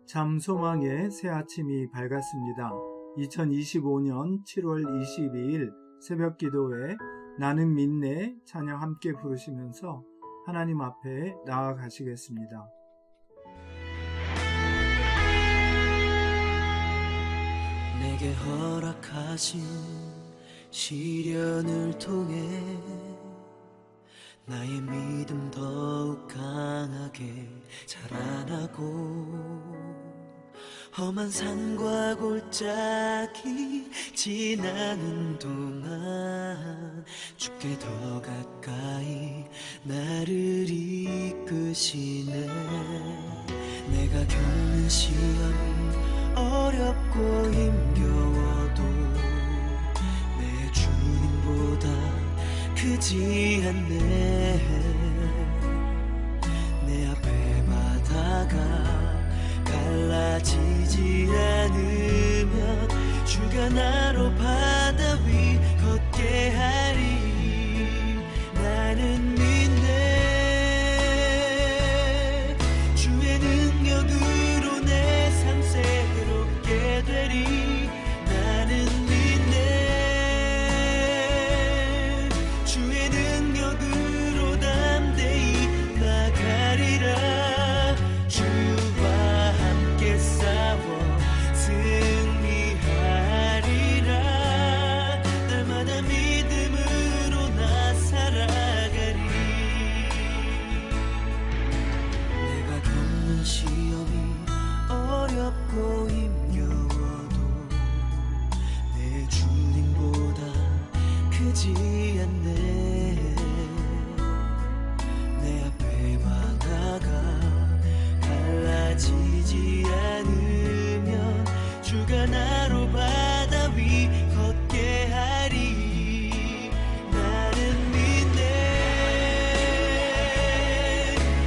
참 소망의 새 아침이 밝았습니다. 2025년 7월 22일 새벽 기도회 나는 믿네 찬양 함께 부르시면서 하나님 앞에 나아가시겠습니다. 내게 허락하신 시련을 통해 나의 믿음 더욱 강하게 자라나고 험한 산과 골짜기 지나는 동안 주께 더 가까이 나를 이끄시네. 내가 겪는 시험이 어렵고 힘겨워도 내 주님보다 크지 않네. 내 앞에 바다가 갈라지지 않으면 주가 나로 바다 위 걷게 하리. 나는 믿네. 주의 능력으로 내 삶 새롭게 되리. 나는 믿네. 주의 능력으로 담대히 나가리라. 주와 함께 싸워 승리하리라. 날마다 믿음으로 나 살아가리. 내가 겪는 시험이 어렵고 힘겨워도 내 주님보다 크지 않네. 내 앞에 바다가 갈라지지 않으면 주가 나로 바다 위 걷게 하리. 나는 믿네.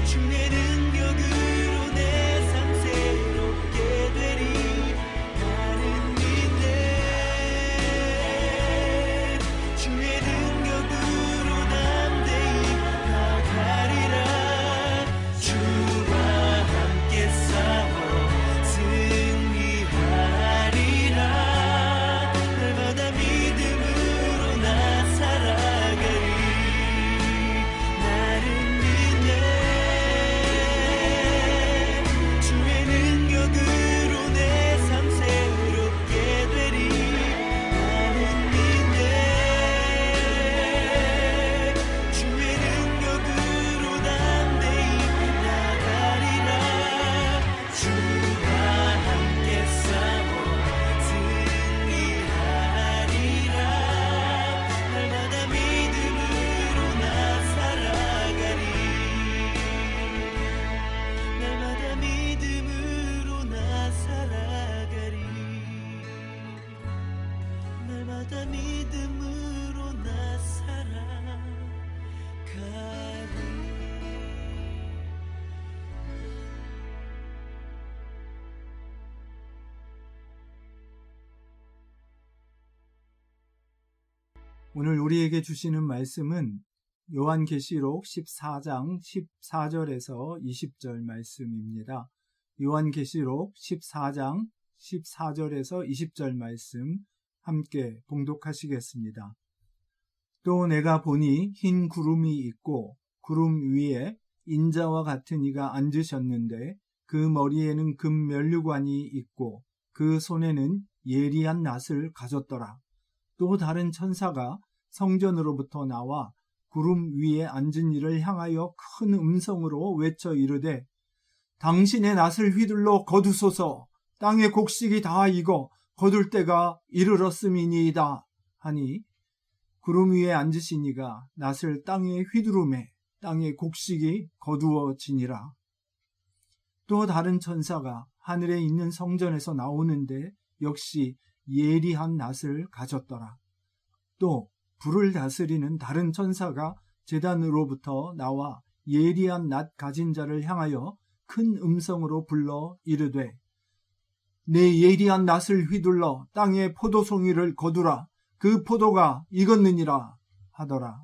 주의 능력으로 내 삶 새롭게 되리. 나는 믿네. 주의 능력으로 담대히 나가리라. 주와 함께 싸워 승리하리라. 날마다 믿음으로 나 살아가리. 나는 믿네. 주의 능력으로 내 삶 새롭게 되리. 나는 믿네. 주의 능력으로 담대히 나가리라. 주와 함께 싸워 승리하리라. 날마다 믿음으로 나 살아가리. 날마다 믿음으로 나 살아가리. 날마다 믿음으로 나 살아가리. 오늘 우리에게 주시는 말씀은 요한계시록 14장 14절에서 20절 말씀입니다. 요한계시록 14장 14절에서 20절 말씀 함께 봉독하시겠습니다. 또 내가 보니 흰 구름이 있고 구름 위에 인자와 같은 이가 앉으셨는데 그 머리에는 금 면류관이 있고 그 손에는 예리한 낫을 가졌더라. 또 다른 천사가 성전으로부터 나와 구름 위에 앉은 이를 향하여 큰 음성으로 외쳐 이르되 당신의 낫을 휘둘러 거두소서. 땅의 곡식이 다 익어 거둘 때가 이르렀음이니이다 하니 구름 위에 앉으신 이가 낫을 땅에 휘두르매 땅의 곡식이 거두어지니라. 또 다른 천사가 하늘에 있는 성전에서 나오는데 역시 예리한 낫을 가졌더라. 또 불을 다스리는 다른 천사가 제단으로부터 나와 예리한 낫 가진 자를 향하여 큰 음성으로 불러 이르되 내 예리한 낫을 휘둘러 땅의 포도송이를 거두라. 그 포도가 익었느니라 하더라.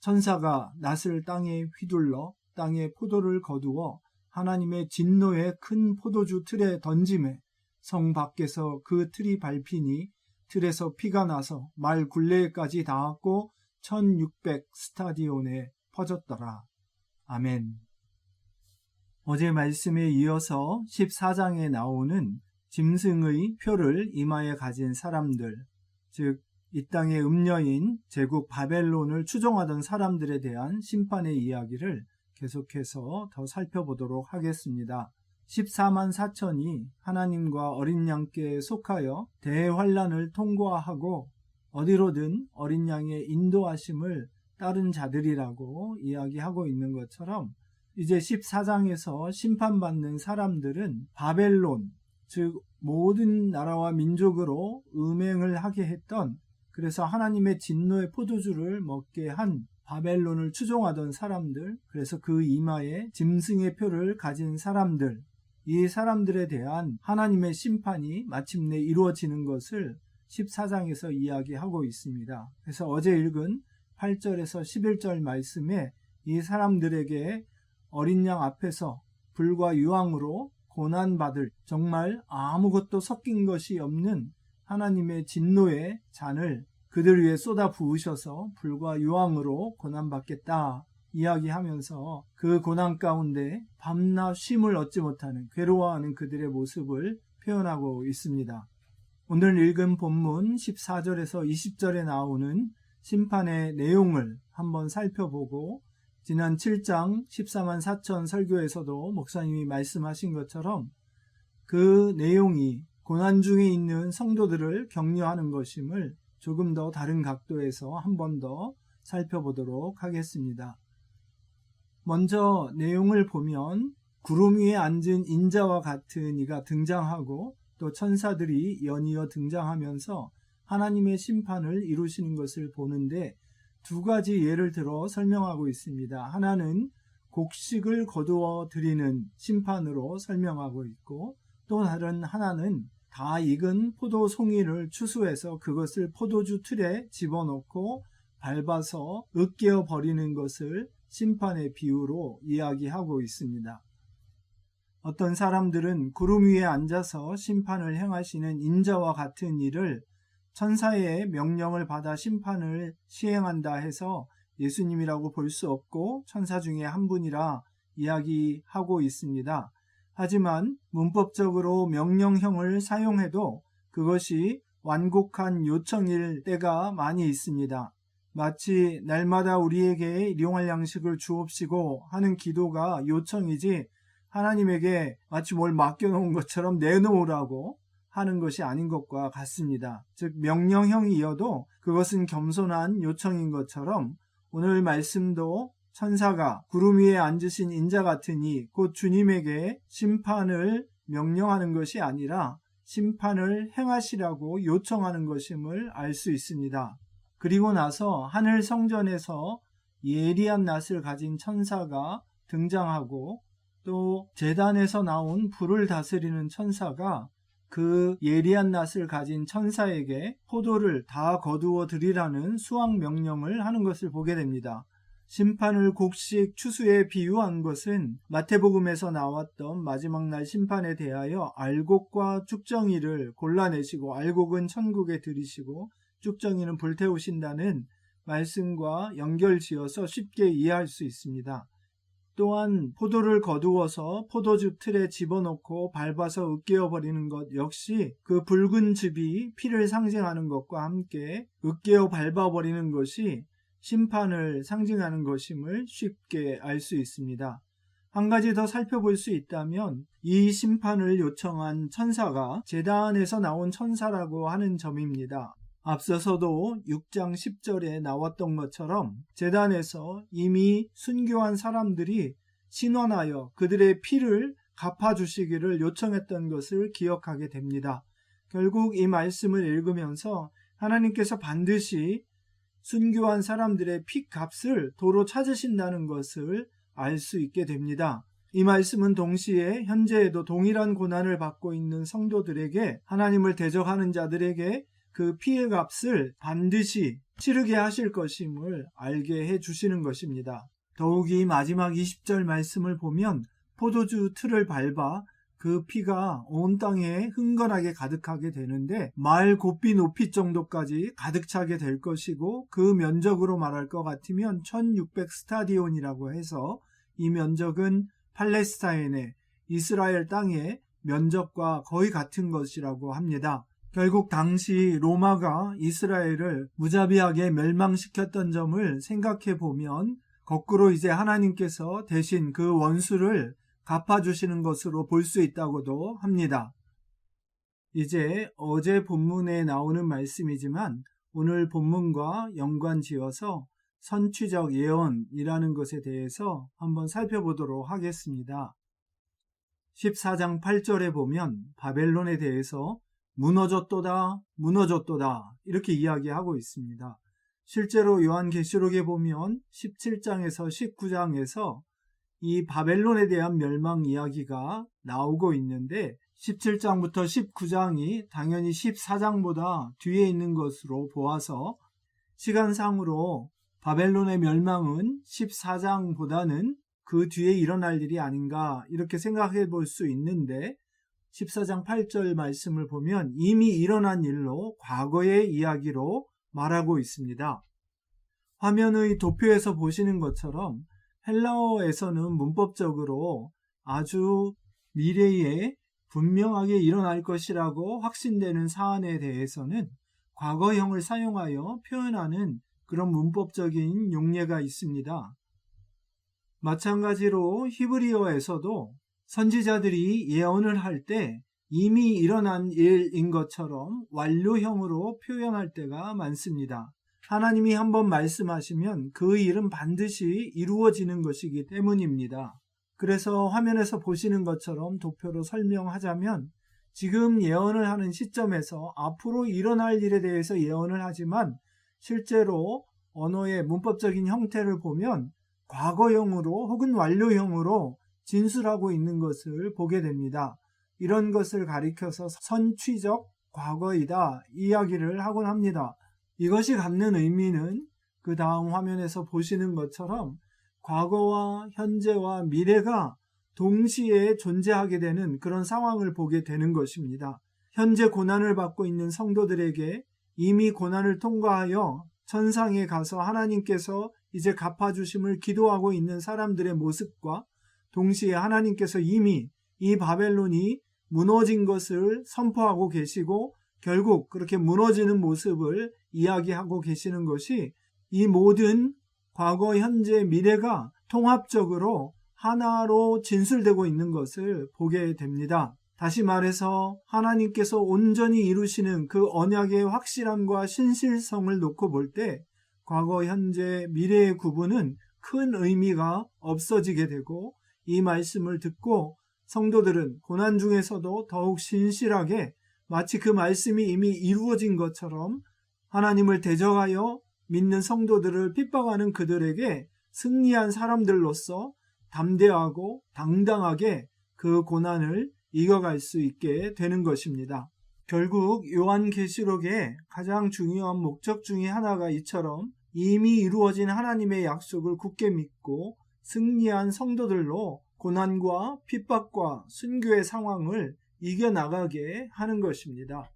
천사가 낫을 땅에 휘둘러 땅에 포도를 거두어 하나님의 진노의 큰 포도주 틀에 던짐에 성 밖에서 그 틀이 밟히니 틀에서 피가 나서 말 굴레까지 닿았고 1600 스타디온에 퍼졌더라. 아멘. 어제 말씀에 이어서 14장에 나오는 짐승의 표를 이마에 가진 사람들, 즉 이 땅의 음녀인 제국 바벨론을 추종하던 사람들에 대한 심판의 이야기를 계속해서 더 살펴보도록 하겠습니다. 14만 4천이 하나님과 어린 양께 속하여 대환란을 통과하고 어디로든 어린 양의 인도하심을 따른 자들이라고 이야기하고 있는 것처럼 이제 14장에서 심판받는 사람들은 바벨론, 즉 모든 나라와 민족으로 음행을 하게 했던, 그래서 하나님의 진노의 포도주를 먹게 한 바벨론을 추종하던 사람들, 그래서 그 이마에 짐승의 표를 가진 사람들, 이 사람들에 대한 하나님의 심판이 마침내 이루어지는 것을 14장에서 이야기하고 있습니다. 그래서 어제 읽은 8절에서 11절 말씀에 이 사람들에게 어린 양 앞에서 불과 유황으로 고난받을, 정말 아무것도 섞인 것이 없는 하나님의 진노의 잔을 그들 위에 쏟아 부으셔서 불과 유황으로 고난받겠다 이야기하면서 그 고난 가운데 밤낮 쉼을 얻지 못하는, 괴로워하는 그들의 모습을 표현하고 있습니다. 오늘 읽은 본문 14절에서 20절에 나오는 심판의 내용을 한번 살펴보고, 지난 7장 14만 4천 설교에서도 목사님이 말씀하신 것처럼 그 내용이 고난 중에 있는 성도들을 격려하는 것임을 조금 더 다른 각도에서 한 번 더 살펴보도록 하겠습니다. 먼저 내용을 보면 구름 위에 앉은 인자와 같은 이가 등장하고 또 천사들이 연이어 등장하면서 하나님의 심판을 이루시는 것을 보는데 두 가지 예를 들어 설명하고 있습니다. 하나는 곡식을 거두어 드리는 심판으로 설명하고 있고, 또 다른 하나는 다 익은 포도 송이를 추수해서 그것을 포도주 틀에 집어넣고 밟아서 으깨어 버리는 것을 심판의 비유로 이야기하고 있습니다. 어떤 사람들은 구름 위에 앉아서 심판을 행하시는 인자와 같은 이를 천사의 명령을 받아 심판을 시행한다 해서 예수님이라고 볼 수 없고 천사 중에 한 분이라 이야기하고 있습니다. 하지만 문법적으로 명령형을 사용해도 그것이 완곡한 요청일 때가 많이 있습니다. 마치 날마다 우리에게 일용할 양식을 주옵시고 하는 기도가 요청이지 하나님에게 마치 뭘 맡겨놓은 것처럼 내놓으라고 하는 것이 아닌 것과 같습니다. 즉 명령형이어도 그것은 겸손한 요청인 것처럼 오늘 말씀도 천사가 구름 위에 앉으신 인자 같으니 곧 주님에게 심판을 명령하는 것이 아니라 심판을 행하시라고 요청하는 것임을 알 수 있습니다. 그리고 나서 하늘 성전에서 예리한 낫을 가진 천사가 등장하고 또 제단에서 나온 불을 다스리는 천사가 그 예리한 낫을 가진 천사에게 포도를 다 거두어 드리라는 수확 명령을 하는 것을 보게 됩니다. 심판을 곡식 추수에 비유한 것은 마태복음에서 나왔던 마지막 날 심판에 대하여 알곡과 쭉정이를 골라내시고 알곡은 천국에 들이시고 쭉정이는 불태우신다는 말씀과 연결지어서 쉽게 이해할 수 있습니다. 또한 포도를 거두어서 포도즙 틀에 집어넣고 밟아서 으깨어버리는 것 역시 그 붉은 즙이 피를 상징하는 것과 함께 으깨어 밟아버리는 것이 심판을 상징하는 것임을 쉽게 알 수 있습니다. 한 가지 더 살펴볼 수 있다면 이 심판을 요청한 천사가 제단에서 나온 천사라고 하는 점입니다. 앞서서도 6장 10절에 나왔던 것처럼 제단에서 이미 순교한 사람들이 신원하여 그들의 피를 갚아주시기를 요청했던 것을 기억하게 됩니다. 결국 이 말씀을 읽으면서 하나님께서 반드시 순교한 사람들의 핏값을 도로 찾으신다는 것을 알 수 있게 됩니다. 이 말씀은 동시에 현재에도 동일한 고난을 받고 있는 성도들에게, 하나님을 대적하는 자들에게 그 피의 값을 반드시 치르게 하실 것임을 알게 해주시는 것입니다. 더욱이 마지막 20절 말씀을 보면 포도주 틀을 밟아 그 피가 온 땅에 흥건하게 가득하게 되는데 말 곱비 높이 정도까지 가득 차게 될 것이고, 그 면적으로 말할 것 같으면 1600 스타디온이라고 해서 이 면적은 팔레스타인의 이스라엘 땅의 면적과 거의 같은 것이라고 합니다. 결국 당시 로마가 이스라엘을 무자비하게 멸망시켰던 점을 생각해 보면 거꾸로 이제 하나님께서 대신 그 원수를 갚아주시는 것으로 볼 수 있다고도 합니다. 이제 어제 본문에 나오는 말씀이지만 오늘 본문과 연관지어서 선취적 예언이라는 것에 대해서 한번 살펴보도록 하겠습니다. 14장 8절에 보면 바벨론에 대해서 무너졌도다, 무너졌도다 이렇게 이야기하고 있습니다. 실제로 요한계시록에 보면 17장에서 19장에서 이 바벨론에 대한 멸망 이야기가 나오고 있는데 17장부터 19장이 당연히 14장보다 뒤에 있는 것으로 보아서 시간상으로 바벨론의 멸망은 14장보다는 그 뒤에 일어날 일이 아닌가 이렇게 생각해 볼 수 있는데 14장 8절 말씀을 보면 이미 일어난 일로 과거의 이야기로 말하고 있습니다. 화면의 도표에서 보시는 것처럼 헬라어에서는 문법적으로 아주 미래에 분명하게 일어날 것이라고 확신되는 사안에 대해서는 과거형을 사용하여 표현하는 그런 문법적인 용례가 있습니다. 마찬가지로 히브리어에서도 선지자들이 예언을 할 때 이미 일어난 일인 것처럼 완료형으로 표현할 때가 많습니다. 하나님이 한번 말씀하시면 그 일은 반드시 이루어지는 것이기 때문입니다. 그래서 화면에서 보시는 것처럼 도표로 설명하자면 지금 예언을 하는 시점에서 앞으로 일어날 일에 대해서 예언을 하지만 실제로 언어의 문법적인 형태를 보면 과거형으로 혹은 완료형으로 진술하고 있는 것을 보게 됩니다. 이런 것을 가리켜서 선취적 과거이다 이야기를 하곤 합니다. 이것이 갖는 의미는 그 다음 화면에서 보시는 것처럼 과거와 현재와 미래가 동시에 존재하게 되는 그런 상황을 보게 되는 것입니다. 현재 고난을 받고 있는 성도들에게 이미 고난을 통과하여 천상에 가서 하나님께서 이제 갚아주심을 기도하고 있는 사람들의 모습과 동시에 하나님께서 이미 이 바벨론이 무너진 것을 선포하고 계시고 결국 그렇게 무너지는 모습을 이야기하고 계시는 것이 이 모든 과거, 현재, 미래가 통합적으로 하나로 진술되고 있는 것을 보게 됩니다. 다시 말해서 하나님께서 온전히 이루시는 그 언약의 확실함과 신실성을 놓고 볼 때 과거, 현재, 미래의 구분은 큰 의미가 없어지게 되고 이 말씀을 듣고 성도들은 고난 중에서도 더욱 신실하게 마치 그 말씀이 이미 이루어진 것처럼 하나님을 대적하여 믿는 성도들을 핍박하는 그들에게 승리한 사람들로서 담대하고 당당하게 그 고난을 이겨갈 수 있게 되는 것입니다. 결국 요한계시록의 가장 중요한 목적 중에 하나가 이처럼 이미 이루어진 하나님의 약속을 굳게 믿고 승리한 성도들로 고난과 핍박과 순교의 상황을 이겨나가게 하는 것입니다.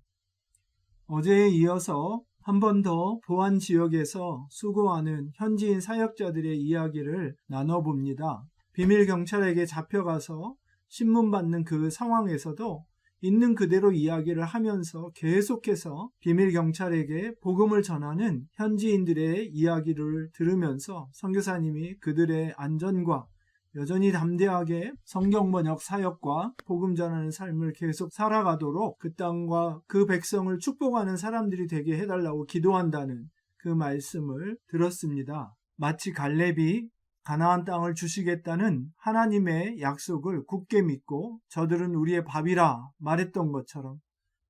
어제에 이어서 한 번 더 보안 지역에서 수고하는 현지인 사역자들의 이야기를 나눠봅니다. 비밀 경찰에게 잡혀가서 신문받는 그 상황에서도 있는 그대로 이야기를 하면서 계속해서 비밀 경찰에게 복음을 전하는 현지인들의 이야기를 들으면서 선교사님이 그들의 안전과 여전히 담대하게 성경 번역 사역과 복음 전하는 삶을 계속 살아가도록 그 땅과 그 백성을 축복하는 사람들이 되게 해달라고 기도한다는 그 말씀을 들었습니다. 마치 갈렙이 가나안 땅을 주시겠다는 하나님의 약속을 굳게 믿고 저들은 우리의 밥이라 말했던 것처럼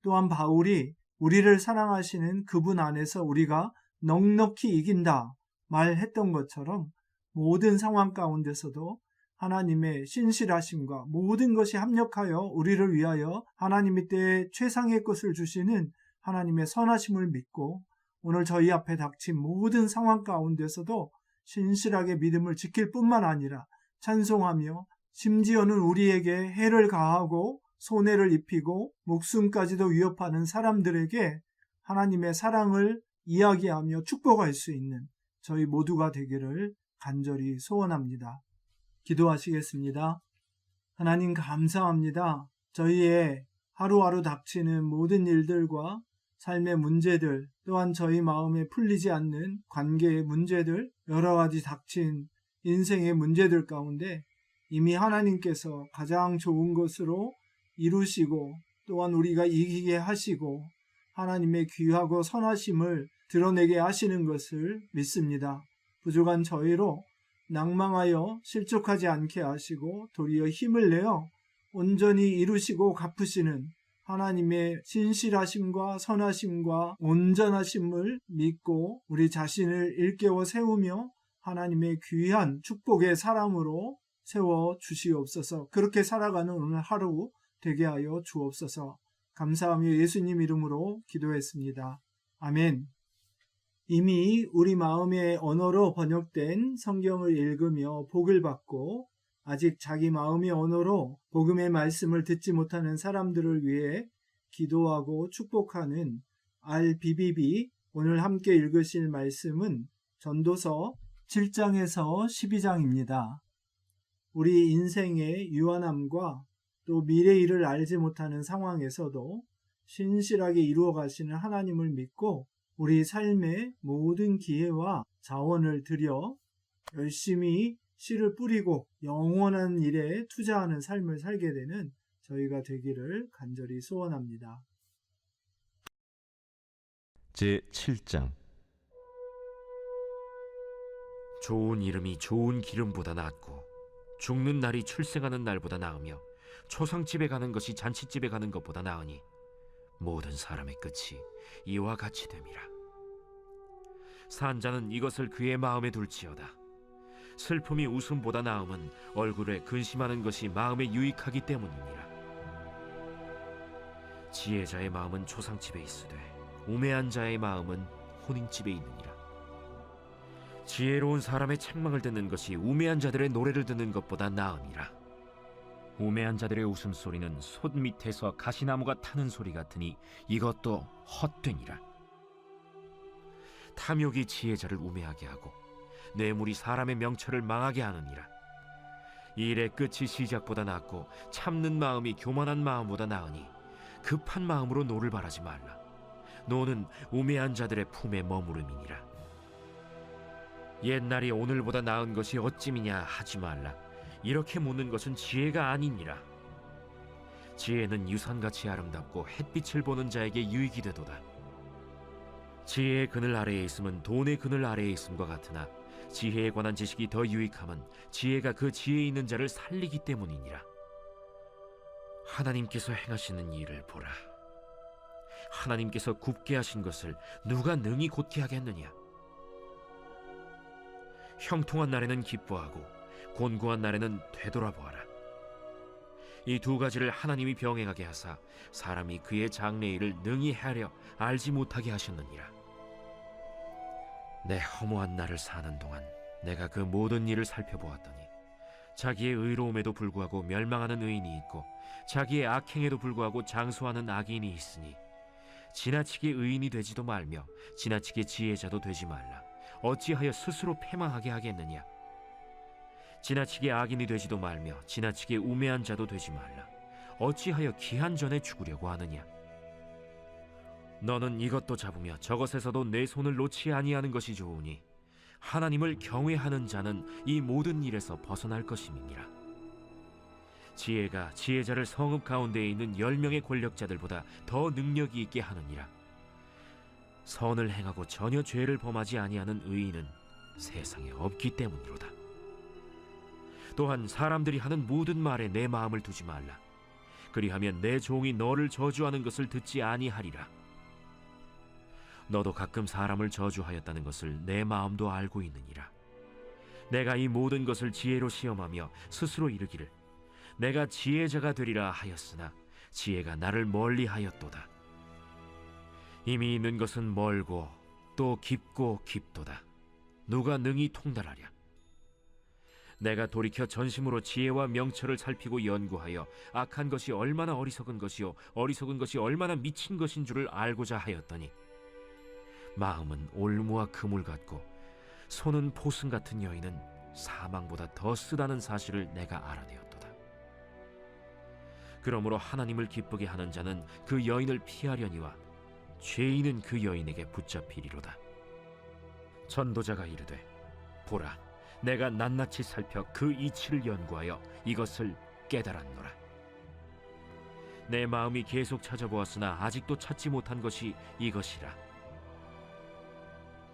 또한 바울이 우리를 사랑하시는 그분 안에서 우리가 넉넉히 이긴다 말했던 것처럼 모든 상황 가운데서도 하나님의 신실하심과 모든 것이 합력하여 우리를 위하여 하나님의 때에 최상의 것을 주시는 하나님의 선하심을 믿고 오늘 저희 앞에 닥친 모든 상황 가운데서도 신실하게 믿음을 지킬 뿐만 아니라 찬송하며 심지어는 우리에게 해를 가하고 손해를 입히고 목숨까지도 위협하는 사람들에게 하나님의 사랑을 이야기하며 축복할 수 있는 저희 모두가 되기를 간절히 소원합니다. 기도하시겠습니다. 하나님 감사합니다. 저희의 하루하루 닥치는 모든 일들과 삶의 문제들, 또한 저희 마음에 풀리지 않는 관계의 문제들, 여러 가지 닥친 인생의 문제들 가운데 이미 하나님께서 가장 좋은 것으로 이루시고 또한 우리가 이기게 하시고 하나님의 귀하고 선하심을 드러내게 하시는 것을 믿습니다. 부족한 저희로 낭망하여 실족하지 않게 하시고 도리어 힘을 내어 온전히 이루시고 갚으시는 하나님의 신실하심과 선하심과 온전하심을 믿고 우리 자신을 일깨워 세우며 하나님의 귀한 축복의 사람으로 세워 주시옵소서. 그렇게 살아가는 오늘 하루 되게 하여 주옵소서. 감사하며 예수님 이름으로 기도했습니다. 아멘. 이미 우리 마음의 언어로 번역된 성경을 읽으며 복을 받고 아직 자기 마음의 언어로 복음의 말씀을 듣지 못하는 사람들을 위해 기도하고 축복하는 RBBB 오늘 함께 읽으실 말씀은 전도서 7장에서 12장입니다. 우리 인생의 유한함과 또 미래 일을 알지 못하는 상황에서도 신실하게 이루어 가시는 하나님을 믿고 우리 삶의 모든 기회와 자원을 들여 열심히 씨를 뿌리고 영원한 일에 투자하는 삶을 살게 되는 저희가 되기를 간절히 소원합니다. 제7장 좋은 이름이 좋은 기름보다 낫고 죽는 날이 출생하는 날보다 나으며 초상집에 가는 것이 잔치집에 가는 것보다 나으니 모든 사람의 끝이 이와 같이 됨이라. 산자는 이것을 그의 마음에 둘지어다. 슬픔이 웃음보다 나음은 얼굴에 근심하는 것이 마음에 유익하기 때문이니라. 지혜자의 마음은 초상집에 있으되 우매한 자의 마음은 혼인집에 있느니라. 지혜로운 사람의 책망을 듣는 것이 우매한 자들의 노래를 듣는 것보다 나음이라. 우매한 자들의 웃음소리는 솥 밑에서 가시나무가 타는 소리 같으니 이것도 헛되니라. 탐욕이 지혜자를 우매하게 하고 뇌물이 사람의 명철을 망하게 하느니라. 일의 끝이 시작보다 낫고 참는 마음이 교만한 마음보다 나으니 급한 마음으로 노를 바라지 말라. 노는 우매한 자들의 품에 머무름이니라. 옛날이 오늘보다 나은 것이 어찌미냐 하지 말라. 이렇게 묻는 것은 지혜가 아니니라. 지혜는 유산같이 아름답고 햇빛을 보는 자에게 유익이 되도다. 지혜의 그늘 아래에 있음은 돈의 그늘 아래에 있음과 같으나 지혜에 관한 지식이 더 유익함은 지혜가 그 지혜에 있는 자를 살리기 때문이니라. 하나님께서 행하시는 일을 보라. 하나님께서 굽게 하신 것을 누가 능히 곧게 하겠느냐. 형통한 날에는 기뻐하고 곤고한 날에는 되돌아보아라. 이 두 가지를 하나님이 병행하게 하사 사람이 그의 장래일을 능히 헤아려 알지 못하게 하셨느니라. 내 허무한 날을 사는 동안 내가 그 모든 일을 살펴보았더니 자기의 의로움에도 불구하고 멸망하는 의인이 있고 자기의 악행에도 불구하고 장수하는 악인이 있으니 지나치게 의인이 되지도 말며 지나치게 지혜자도 되지 말라. 어찌하여 스스로 패망하게 하겠느냐. 지나치게 악인이 되지도 말며 지나치게 우매한 자도 되지 말라. 어찌하여 기한 전에 죽으려고 하느냐. 너는 이것도 잡으며 저것에서도 내 손을 놓지 아니하는 것이 좋으니 하나님을 경외하는 자는 이 모든 일에서 벗어날 것임이니라. 지혜가 지혜자를 성읍 가운데에 있는 10명의 권력자들보다 더 능력이 있게 하느니라. 선을 행하고 전혀 죄를 범하지 아니하는 의인은 세상에 없기 때문이로다. 또한 사람들이 하는 모든 말에 내 마음을 두지 말라. 그리하면 내 종이 너를 저주하는 것을 듣지 아니하리라. 너도 가끔 사람을 저주하였다는 것을 내 마음도 알고 있느니라. 내가 이 모든 것을 지혜로 시험하며 스스로 이르기를 내가 지혜자가 되리라 하였으나 지혜가 나를 멀리하였도다. 이미 있는 것은 멀고 또 깊고 깊도다. 누가 능히 통달하랴. 내가 돌이켜 전심으로 지혜와 명철을 살피고 연구하여 악한 것이 얼마나 어리석은 것이요 어리석은 것이 얼마나 미친 것인 줄을 알고자 하였더니 마음은 올무와 그물 같고 손은 포승 같은 여인은 사망보다 더 쓰다는 사실을 내가 알아내었도다. 그러므로 하나님을 기쁘게 하는 자는 그 여인을 피하려니와 죄인은 그 여인에게 붙잡히리로다. 전도자가 이르되 보라, 내가 낱낱이 살펴 그 이치를 연구하여 이것을 깨달았노라. 내 마음이 계속 찾아보았으나 아직도 찾지 못한 것이 이것이라.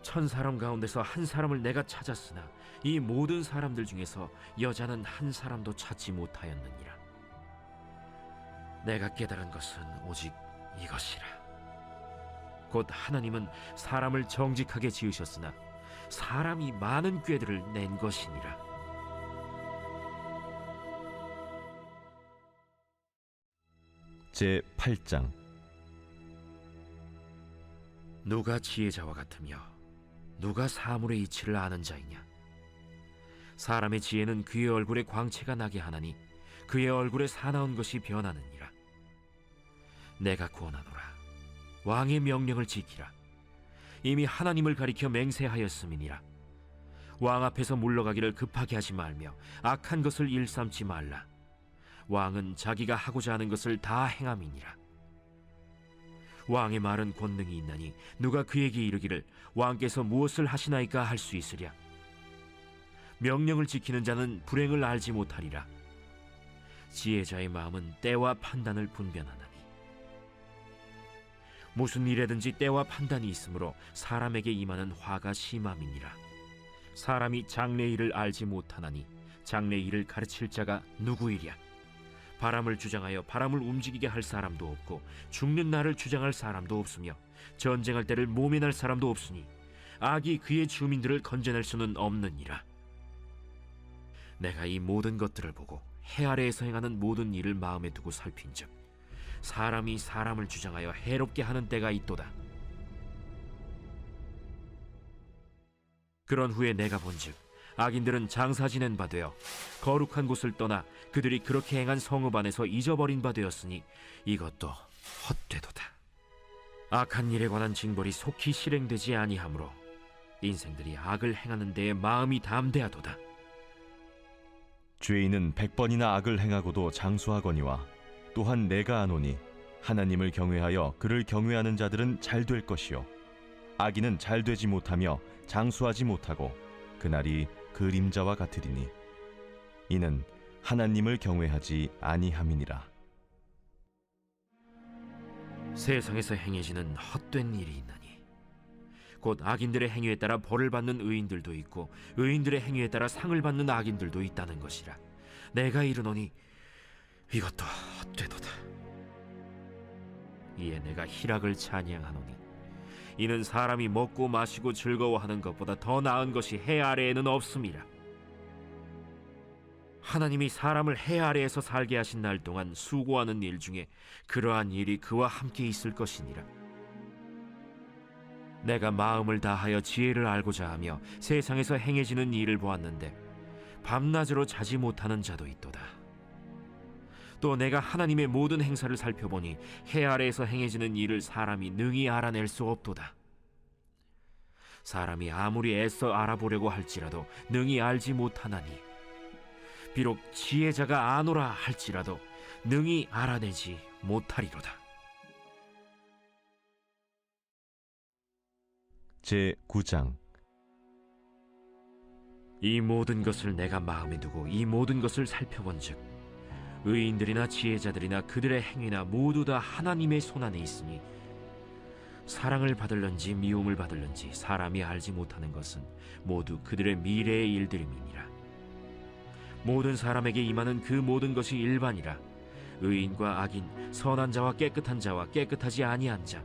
1000사람 가운데서 한 사람을 내가 찾았으나 이 모든 사람들 중에서 여자는 한 사람도 찾지 못하였느니라. 내가 깨달은 것은 오직 이것이라. 곧 하나님은 사람을 정직하게 지으셨으나 사람이 많은 꾀들을 낸 것이니라. 제 8장. 누가 지혜자와 같으며 누가 사물의 이치를 아는 자이냐? 사람의 지혜는 그의 얼굴에 광채가 나게 하나니 그의 얼굴에 사나운 것이 변하느니라. 내가 구원하노라. 왕의 명령을 지키라. 이미 하나님을 가리켜 맹세하였음이니라. 왕 앞에서 물러가기를 급하게 하지 말며 악한 것을 일삼지 말라. 왕은 자기가 하고자 하는 것을 다 행함이니라. 왕의 말은 권능이 있나니 누가 그에게 이르기를 왕께서 무엇을 하시나이까 할 수 있으랴. 명령을 지키는 자는 불행을 알지 못하리라. 지혜자의 마음은 때와 판단을 분별하나니 무슨 일에든지 때와 판단이 있으므로 사람에게 임하는 화가 심함이니라. 사람이 장래 일을 알지 못하나니 장래 일을 가르칠 자가 누구이랴. 바람을 주장하여 바람을 움직이게 할 사람도 없고 죽는 날을 주장할 사람도 없으며 전쟁할 때를 모면할 사람도 없으니 악이 그의 주민들을 건져낼 수는 없느니라. 내가 이 모든 것들을 보고 해 아래에서 행하는 모든 일을 마음에 두고 살핀즉 사람이 사람을 주장하여 해롭게 하는 때가 있도다. 그런 후에 내가 본즉 악인들은 장사 지낸 바 되어 거룩한 곳을 떠나 그들이 그렇게 행한 성읍 안에서 잊어버린 바 되었으니 이것도 헛되도다. 악한 일에 관한 징벌이 속히 실행되지 아니하므로 인생들이 악을 행하는 데에 마음이 담대하도다. 죄인은 100번이나 악을 행하고도 장수하거니와 또한 내가 아노니 하나님을 경외하여 그를 경외하는 자들은 잘 될 것이요 악인은 잘 되지 못하며 장수하지 못하고 그날이 그림자와 같으리니 이는 하나님을 경외하지 아니함이니라. 세상에서 행해지는 헛된 일이 있나니 곧 악인들의 행위에 따라 벌을 받는 의인들도 있고 의인들의 행위에 따라 상을 받는 악인들도 있다는 것이라. 내가 이르노니 이것도 헛되도다. 이에 내가 희락을 찬양하노니 이는 사람이 먹고 마시고 즐거워하는 것보다 더 나은 것이 해 아래에는 없음이라. 하나님이 사람을 해 아래에서 살게 하신 날 동안 수고하는 일 중에 그러한 일이 그와 함께 있을 것이니라. 내가 마음을 다하여 지혜를 알고자 하며 세상에서 행해지는 일을 보았는데 밤낮으로 자지 못하는 자도 있도다. 또 내가 하나님의 모든 행사를 살펴보니 해 아래에서 행해지는 일을 사람이 능히 알아낼 수 없도다. 사람이 아무리 애써 알아보려고 할지라도 능히 알지 못하나니 비록 지혜자가 아노라 할지라도 능히 알아내지 못하리로다. 제 9장. 이 모든 것을 내가 마음에 두고 이 모든 것을 살펴본즉 의인들이나 지혜자들이나 그들의 행위나 모두 다 하나님의 손안에 있으니 사랑을 받을런지 미움을 받을런지 사람이 알지 못하는 것은 모두 그들의 미래의 일들임이니라. 모든 사람에게 임하는 그 모든 것이 일반이라. 의인과 악인, 선한 자와 깨끗한 자와 깨끗하지 아니한 자,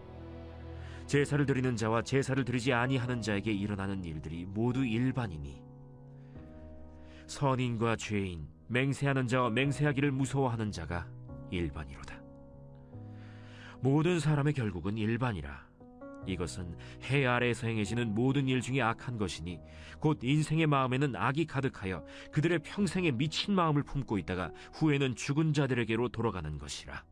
제사를 드리는 자와 제사를 드리지 아니하는 자에게 일어나는 일들이 모두 일반이니 선인과 죄인, 맹세하는 자와 맹세하기를 무서워하는 자가 일반이로다. 모든 사람의 결국은 일반이라. 이것은 해 아래에서 행해지는 모든 일 중에 악한 것이니 곧 인생의 마음에는 악이 가득하여 그들의 평생에 미친 마음을 품고 있다가 후에는 죽은 자들에게로 돌아가는 것이라.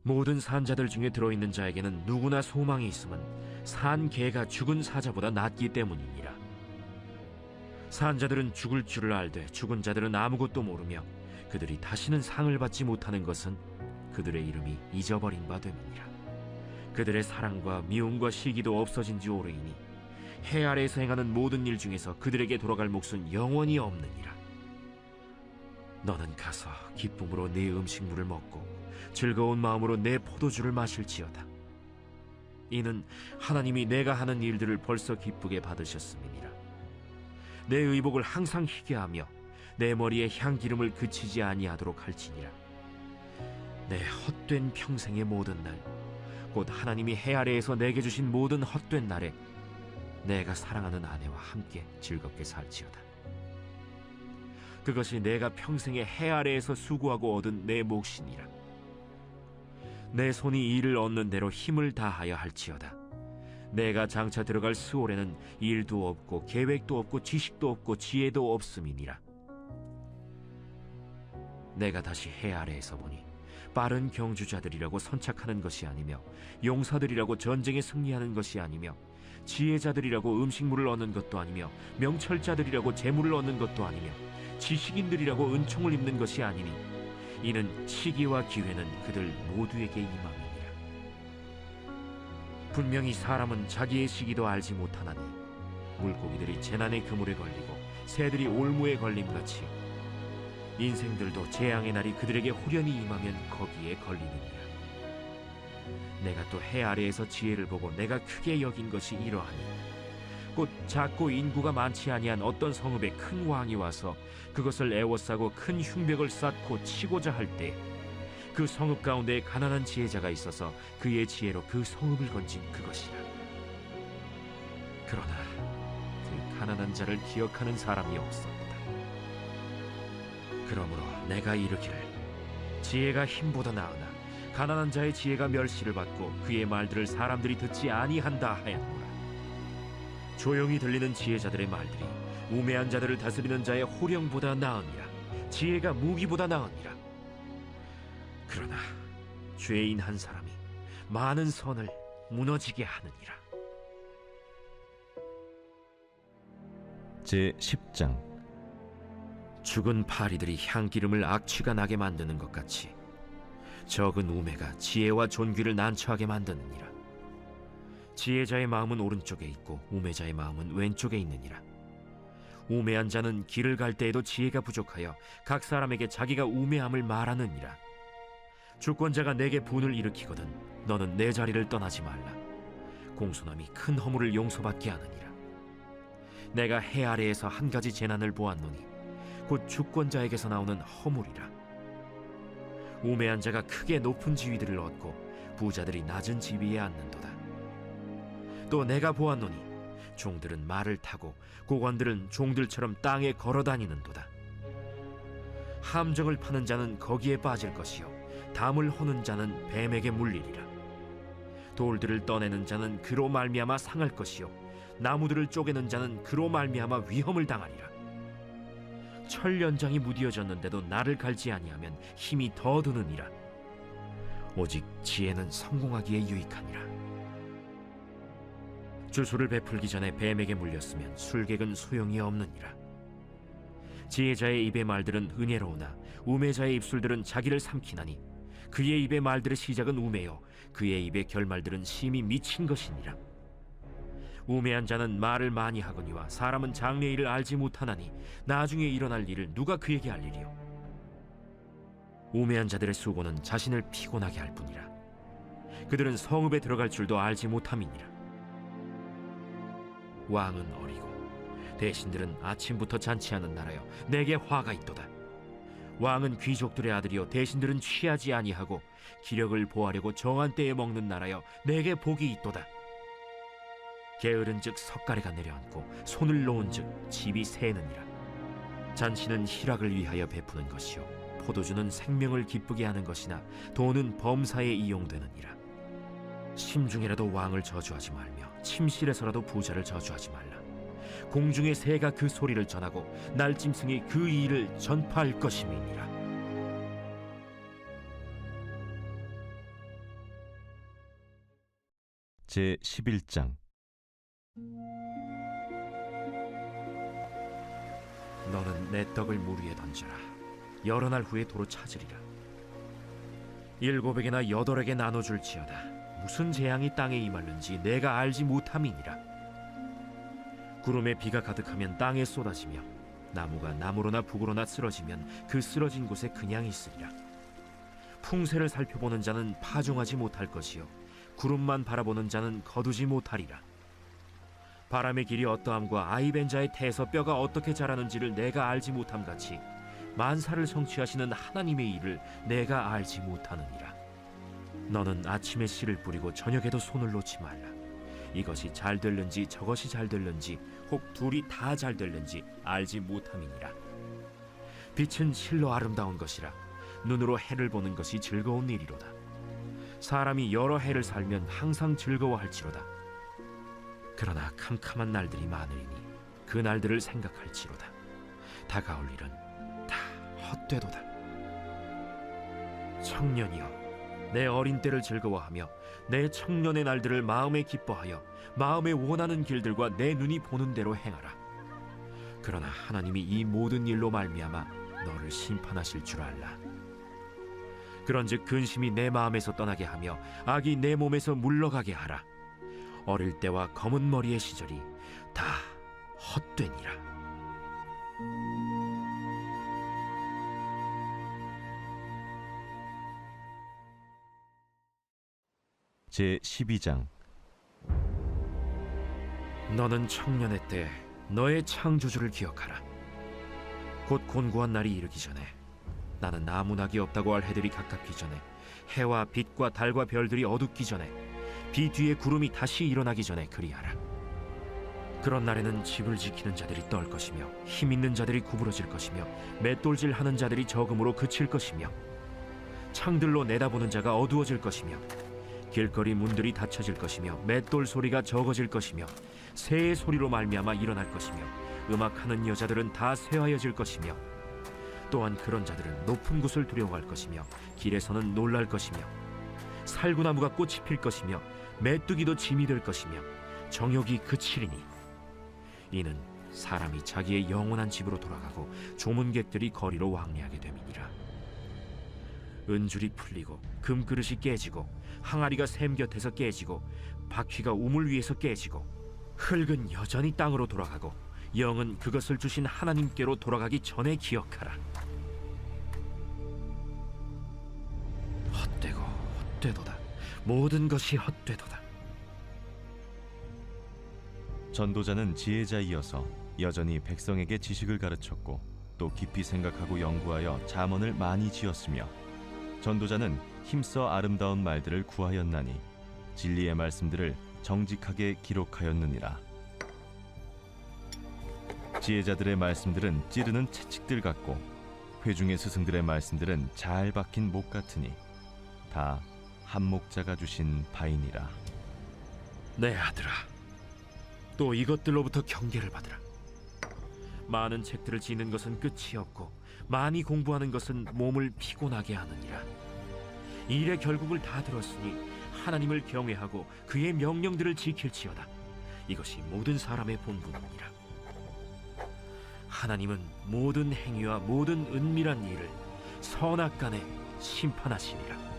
모든 산자들 중에 들어있는 자에게는 누구나 소망이 있음은 산 개가 죽은 사자보다 낫기 때문이니라. 산자들은 죽을 줄을 알되 죽은 자들은 아무것도 모르며 그들이 다시는 상을 받지 못하는 것은 그들의 이름이 잊어버린 바 됨이니라. 그들의 사랑과 미움과 시기도 없어진 지 오래이니 해 아래에서 행하는 모든 일 중에서 그들에게 돌아갈 몫은 영원히 없느니라. 너는 가서 기쁨으로 네 음식물을 먹고 즐거운 마음으로 내 포도주를 마실지어다. 이는 하나님이 내가 하는 일들을 벌써 기쁘게 받으셨음이니라. 내 의복을 항상 희게 하며 내 머리에 향기름을 그치지 아니하도록 할지니라. 내 헛된 평생의 모든 날, 곧 하나님이 해 아래에서 내게 주신 모든 헛된 날에 내가 사랑하는 아내와 함께 즐겁게 살지어다. 그것이 내가 평생에 해 아래에서 수고하고 얻은 내 몫이니라. 내 손이 일을 얻는 대로 힘을 다하여 할지어다. 내가 장차 들어갈 스올에는 일도 없고 계획도 없고 지식도 없고 지혜도 없음이니라. 내가 다시 해 아래에서 보니 빠른 경주자들이라고 선착하는 것이 아니며 용사들이라고 전쟁에 승리하는 것이 아니며 지혜자들이라고 음식물을 얻는 것도 아니며 명철자들이라고 재물을 얻는 것도 아니며 지식인들이라고 은총을 입는 것이 아니니 이는 시기와 기회는 그들 모두에게 임함이니라. 분명히 사람은 자기의 시기도 알지 못하나니 물고기들이 재난의 그물에 걸리고 새들이 올무에 걸림같이 인생들도 재앙의 날이 그들에게 후련히 임하면 거기에 걸리느니라. 내가 또 해 아래에서 지혜를 보고 내가 크게 여긴 것이 이러하니 곧 작고 인구가 많지 아니한 어떤 성읍에 큰 왕이 와서 그것을 애워싸고 큰 흉벽을 쌓고 치고자 할 때 그 성읍 가운데 가난한 지혜자가 있어서 그의 지혜로 그 성읍을 건진 그것이라. 그러나 그 가난한 자를 기억하는 사람이 없었다. 그러므로 내가 이르기를 지혜가 힘보다 나으나 가난한 자의 지혜가 멸시를 받고 그의 말들을 사람들이 듣지 아니한다 하였노라. 조용히 들리는 지혜자들의 말들이 우매한 자들을 다스리는 자의 호령보다 나으니라. 지혜가 무기보다 나으니라. 그러나 죄인 한 사람이 많은 선을 무너지게 하느니라. 제10장. 죽은 파리들이 향기름을 악취가 나게 만드는 것 같이 적은 우매가 지혜와 존귀를 난처하게 만드느니라. 지혜자의 마음은 오른쪽에 있고 우매자의 마음은 왼쪽에 있느니라. 우매한 자는 길을 갈 때에도 지혜가 부족하여 각 사람에게 자기가 우매함을 말하느니라. 주권자가 내게 분을 일으키거든 너는 내 자리를 떠나지 말라. 공손함이 큰 허물을 용서받게 하느니라. 내가 해 아래에서 한 가지 재난을 보았노니 곧 주권자에게서 나오는 허물이라. 우매한 자가 크게 높은 지위들을 얻고 부자들이 낮은 지위에 앉는도다. 또 내가 보았노니 종들은 말을 타고 고관들은 종들처럼 땅에 걸어다니는도다. 함정을 파는 자는 거기에 빠질 것이요 담을 허는 자는 뱀에게 물리리라. 돌들을 떠내는 자는 그로 말미암아 상할 것이요 나무들을 쪼개는 자는 그로 말미암아 위험을 당하리라. 철 연장이 무디어졌는데도 나를 갈지 아니하면 힘이 더 드느니라. 오직 지혜는 성공하기에 유익하니라. 주술을 베풀기 전에 뱀에게 물렸으면 술객은 소용이 없느니라. 지혜자의 입의 말들은 은혜로우나 우매자의 입술들은 자기를 삼키나니 그의 입의 말들의 시작은 우매요 그의 입의 결말들은 심히 미친 것이니라. 우매한 자는 말을 많이 하거니와 사람은 장래일을 알지 못하나니 나중에 일어날 일을 누가 그에게 알리리요. 우매한 자들의 수고는 자신을 피곤하게 할 뿐이라. 그들은 성읍에 들어갈 줄도 알지 못함이니라. 왕은 어리고 대신들은 아침부터 잔치하는 나라여 내게 화가 있도다. 왕은 귀족들의 아들이요 대신들은 취하지 아니하고 기력을 보하려고 정한 때에 먹는 나라여 내게 복이 있도다. 게으른즉 석가래가 내려앉고 손을 놓은즉 집이 새느니라. 잔치는 희락을 위하여 베푸는 것이요 포도주는 생명을 기쁘게 하는 것이나 돈은 범사에 이용되느니라. 심중에라도 왕을 저주하지 말며 침실에서라도 부자를 저주하지 말라. 공중의 새가 그 소리를 전하고 날짐승이 그 일을 전파할 것임이니라. 제 11장. 너는 내 떡을 물 위에 던져라. 여러 날 후에 도로 찾으리라. 7에게나 8에게 나눠줄지어다. 무슨 재앙이 땅에 임하는지 내가 알지 못함이니라. 구름에 비가 가득하면 땅에 쏟아지며 나무가 나무로나 북으로나 쓰러지면 그 쓰러진 곳에 그냥 있으리라. 풍세를 살펴보는 자는 파종하지 못할 것이요 구름만 바라보는 자는 거두지 못하리라. 바람의 길이 어떠함과 아이벤 자의 태에서 뼈가 어떻게 자라는지를 내가 알지 못함 같이 만사를 성취하시는 하나님의 일을 내가 알지 못하느니라. 너는 아침에 씨를 뿌리고 저녁에도 손을 놓지 말라. 이것이 잘 될는지 저것이 잘 될는지 혹 둘이 다 잘 될는지 알지 못함이니라. 빛은 실로 아름다운 것이라. 눈으로 해를 보는 것이 즐거운 일이로다. 사람이 여러 해를 살면 항상 즐거워할지로다. 그러나 캄캄한 날들이 많으리니 그 날들을 생각할지로다. 다가올 일은 다 헛되도다. 청년이여, 내 어린 때를 즐거워하며 내 청년의 날들을 마음에 기뻐하여 마음에 원하는 길들과 내 눈이 보는 대로 행하라. 그러나 하나님이 이 모든 일로 말미암아 너를 심판하실 줄 알라. 그런즉 근심이 내 마음에서 떠나게 하며 악이 내 몸에서 물러가게 하라. 어릴 때와 검은 머리의 시절이 다 헛되니라. 제 12장. 너는 청년의 때 너의 창조주를 기억하라. 곧 곤고한 날이 이르기 전에 나는 나무나기 없다고 할 해들이 가깝기 전에 해와 빛과 달과 별들이 어둡기 전에 비 뒤에 구름이 다시 일어나기 전에 그리하라. 그런 날에는 집을 지키는 자들이 떨 것이며 힘 있는 자들이 구부러질 것이며 맷돌질하는 자들이 적음으로 그칠 것이며 창들로 내다보는 자가 어두워질 것이며 길거리 문들이 닫혀질 것이며 맷돌 소리가 적어질 것이며 새의 소리로 말미암아 일어날 것이며 음악하는 여자들은 다 쇠하여질 것이며 또한 그런 자들은 높은 곳을 두려워할 것이며 길에서는 놀랄 것이며 살구나무가 꽃이 필 것이며 메뚜기도 짐이 될 것이며 정욕이 그치리니 이는 사람이 자기의 영원한 집으로 돌아가고 조문객들이 거리로 왕래하게 됨이니라. 은줄이 풀리고 금그릇이 깨지고 항아리가 샘 곁에서 깨지고 바퀴가 우물 위에서 깨지고 흙은 여전히 땅으로 돌아가고 영은 그것을 주신 하나님께로 돌아가기 전에 기억하라. 헛되고 헛되도다. 모든 것이 헛되도다. 전도자는 지혜자이어서 여전히 백성에게 지식을 가르쳤고 또 깊이 생각하고 연구하여 잠언을 많이 지었으며 전도자는 힘써 아름다운 말들을 구하였나니 진리의 말씀들을 정직하게 기록하였느니라. 지혜자들의 말씀들은 찌르는 채찍들 같고 회중의 스승들의 말씀들은 잘 박힌 목 같으니 다 한 목자가 주신 바이니라. 내 아들아, 또 이것들로부터 경계를 받으라. 많은 책들을 지는 것은 끝이 없고 많이 공부하는 것은 몸을 피곤하게 하느니라. 일의 결국을 다 들었으니 하나님을 경외하고 그의 명령들을 지킬지어다. 이것이 모든 사람의 본분이니라. 하나님은 모든 행위와 모든 은밀한 일을 선악간에 심판하시니라.